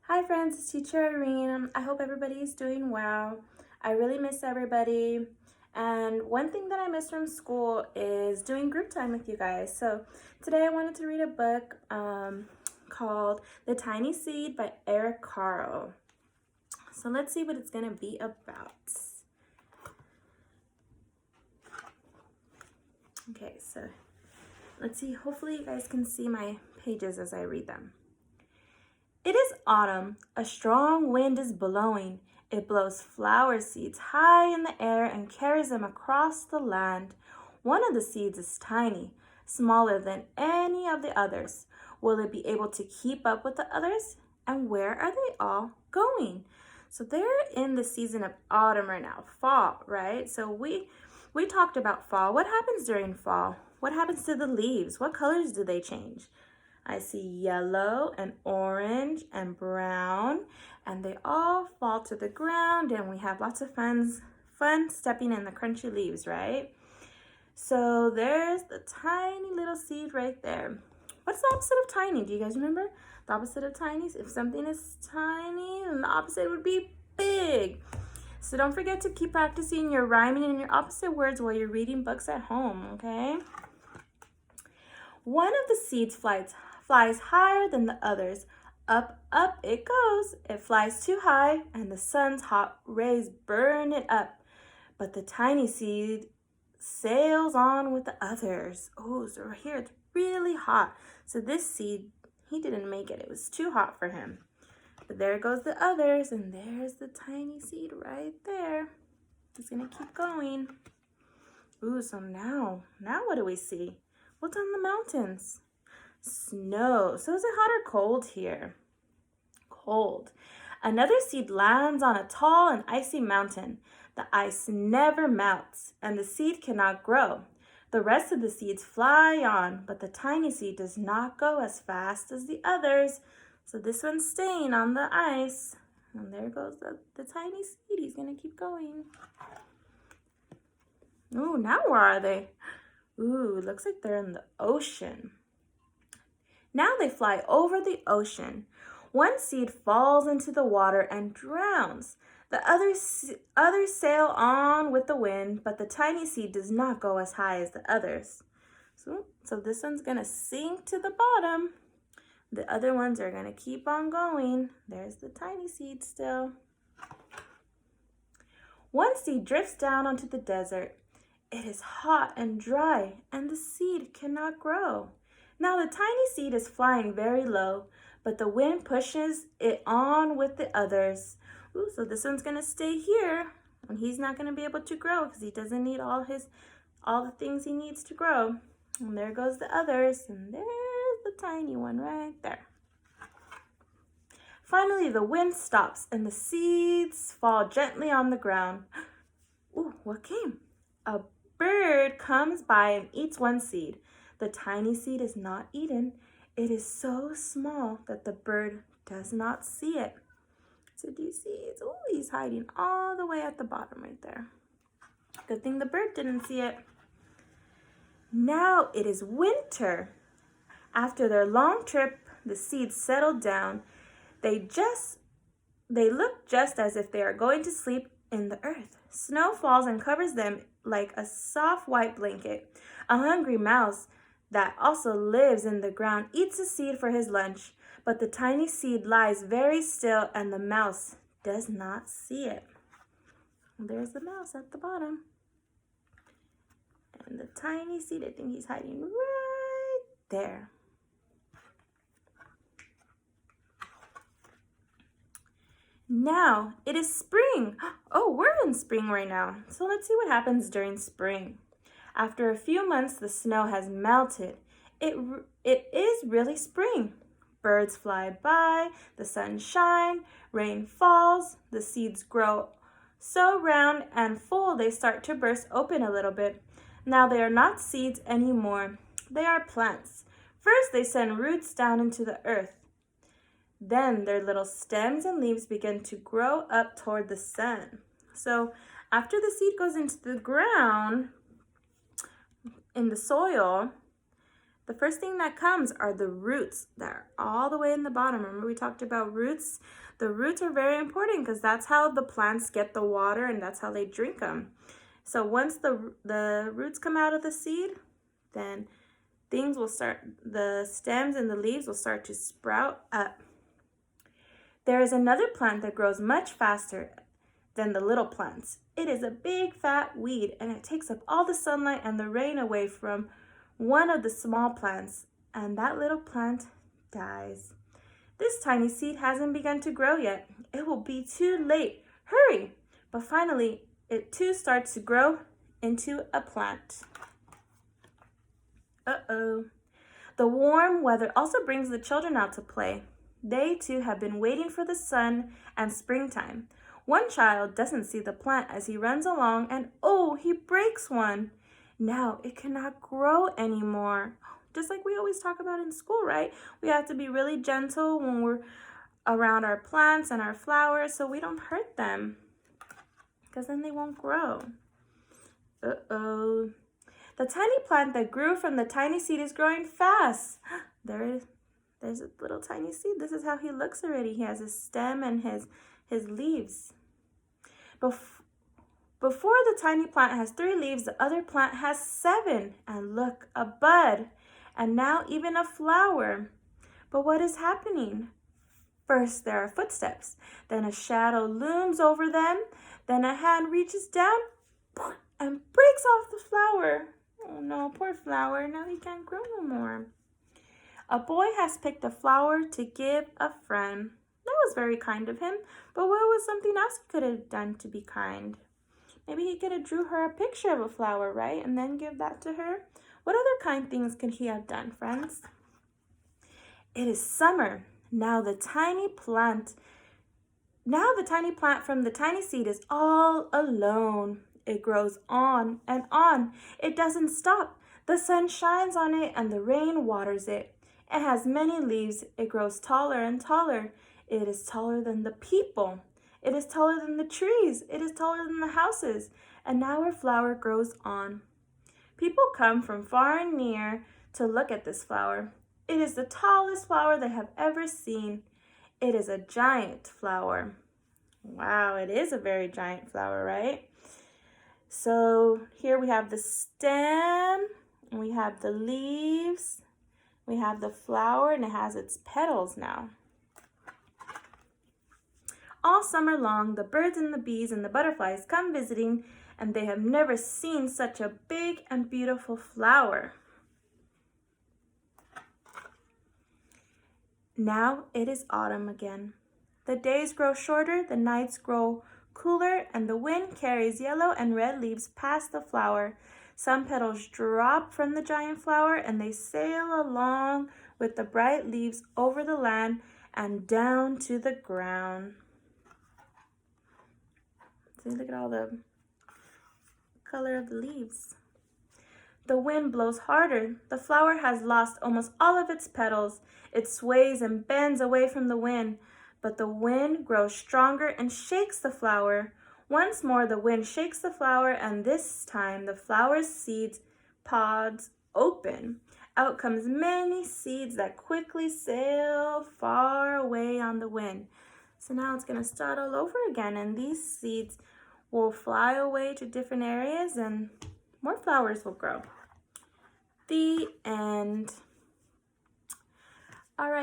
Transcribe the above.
Hi friends, it's teacher Irene. I hope everybody's doing well. I really miss everybody. And one thing that I miss from school is doing group time with you guys. So today I wanted to read a book called The Tiny Seed by Carle. So let's see what it's going to be about. Okay, so let's see. Hopefully you guys can see my pages as I read them. It is autumn. A strong wind is blowing. It blows flower seeds high in the air and carries them across the land. One of the seeds is tiny, smaller than any of the others. Will it be able to keep up with the others? And where are they all going? So they're in the season of autumn right now, fall, right? So we talked about fall. What happens during fall? What happens to the leaves? What colors do they change? I see yellow and orange and brown, and they all fall to the ground, and we have lots of fun stepping in the crunchy leaves, right? So there's the tiny little seed right there. What's the opposite of tiny? Do you guys remember? The opposite of tiny, if something is tiny, then the opposite would be big. So don't forget to keep practicing your rhyming and your opposite words while you're reading books at home, okay? One of the seeds flies higher than the others. Up, up it goes. It flies too high, and the sun's hot rays burn it up. But the tiny seed sails on with the others. Oh, so here it's really hot. So this seed, he didn't make it. It was too hot for him. But there goes the others, and there's the tiny seed right there. He's gonna keep going. Ooh, so now what do we see? What's on the mountains? Snow. So is it hot or cold here? Cold. Another seed lands on a tall and icy mountain. The ice never melts, and the seed cannot grow. The rest of the seeds fly on, but the tiny seed does not go as fast as the others. So this one's staying on the ice. And there goes the tiny seed. He's going to keep going. Ooh, now where are they? Ooh, looks like they're in the ocean. Now they fly over the ocean. One seed falls into the water and drowns. The others sail on with the wind, but the tiny seed does not go as high as the others. So this one's going to sink to the bottom. The other ones are going to keep on going. There's the tiny seed still. One seed drifts down onto the desert. It is hot and dry, and the seed cannot grow. Now the tiny seed is flying very low, but the wind pushes it on with the others. Ooh, so this one's going to stay here, and he's not going to be able to grow because he doesn't need all the things he needs to grow. And there goes the others, and there's the tiny one right there. Finally, the wind stops, and the seeds fall gently on the ground. Ooh, what came? A bird comes by and eats one seed. The tiny seed is not eaten. It is so small that the bird does not see it. So do you see it? Oh, he's hiding all the way at the bottom right there. Good thing the bird didn't see it. Now it is winter. After their long trip, the seeds settled down. They look just as if they are going to sleep in the earth. Snow falls and covers them like a soft white blanket. A hungry mouse that also lives in the ground eats a seed for his lunch, but the tiny seed lies very still and the mouse does not see it. There's the mouse at the bottom. And the tiny seed, I think he's hiding right there. Now it is spring. Oh, we're in spring right now. So let's see what happens during spring. After a few months, the snow has melted. It is really spring. Birds fly by, the sun shines, rain falls, the seeds grow so round and full they start to burst open a little bit. Now they are not seeds anymore. They are plants. First, they send roots down into the earth. Then their little stems and leaves begin to grow up toward the sun. So after the seed goes into the ground, in the soil, the first thing that comes are the roots that are all the way in the bottom. Remember we talked about roots? The roots are very important because that's how the plants get the water and that's how they drink them. So once the roots come out of the seed, then the stems and the leaves will start to sprout up. There is another plant that grows much faster than the little plants. It is a big fat weed and it takes up all the sunlight and the rain away from one of the small plants, and that little plant dies. This tiny seed hasn't begun to grow yet. It will be too late. Hurry! But finally, it too starts to grow into a plant. Uh-oh. The warm weather also brings the children out to play. They too have been waiting for the sun and springtime. One child doesn't see the plant as he runs along and oh, he breaks one. Now it cannot grow anymore. Just like we always talk about in school, right? We have to be really gentle when we're around our plants and our flowers so we don't hurt them, because then they won't grow. Uh-oh. The tiny plant that grew from the tiny seed is growing fast. There's a little tiny seed. This is how he looks already. He has his stem and his leaves. Before the tiny plant has 3 leaves, the other plant has 7. And look, a bud. And now even a flower. But what is happening? First, there are footsteps. Then a shadow looms over them. Then a hand reaches down and breaks off the flower. Oh no, poor flower. Now he can't grow no more. A boy has picked a flower to give a friend. That was very kind of him, but what was something else he could have done to be kind? Maybe he could have drew her a picture of a flower, right? And then give that to her. What other kind things could he have done, friends? It is summer. Now the tiny plant from the tiny seed is all alone. It grows on and on. It doesn't stop. The sun shines on it and the rain waters it. It has many leaves. It grows taller and taller. It is taller than the people. It is taller than the trees. It is taller than the houses. And now our flower grows on. People come from far and near to look at this flower. It is the tallest flower they have ever seen. It is a giant flower. Wow, it is a very giant flower, right? So here we have the stem, and we have the leaves, we have the flower, and it has its petals now. All summer long, the birds and the bees and the butterflies come visiting, and they have never seen such a big and beautiful flower. Now it is autumn again. The days grow shorter, the nights grow cooler, and the wind carries yellow and red leaves past the flower. Some petals drop from the giant flower, and they sail along with the bright leaves over the land and down to the ground. See, look at all the color of the leaves. The wind blows harder. The flower has lost almost all of its petals. It sways and bends away from the wind, but the wind grows stronger and shakes the flower. Once more, the wind shakes the flower, and this time the flower's seeds pods open. Out comes many seeds that quickly sail far away on the wind. So now it's going to start all over again, and these seeds will fly away to different areas, and more flowers will grow. The end. All right.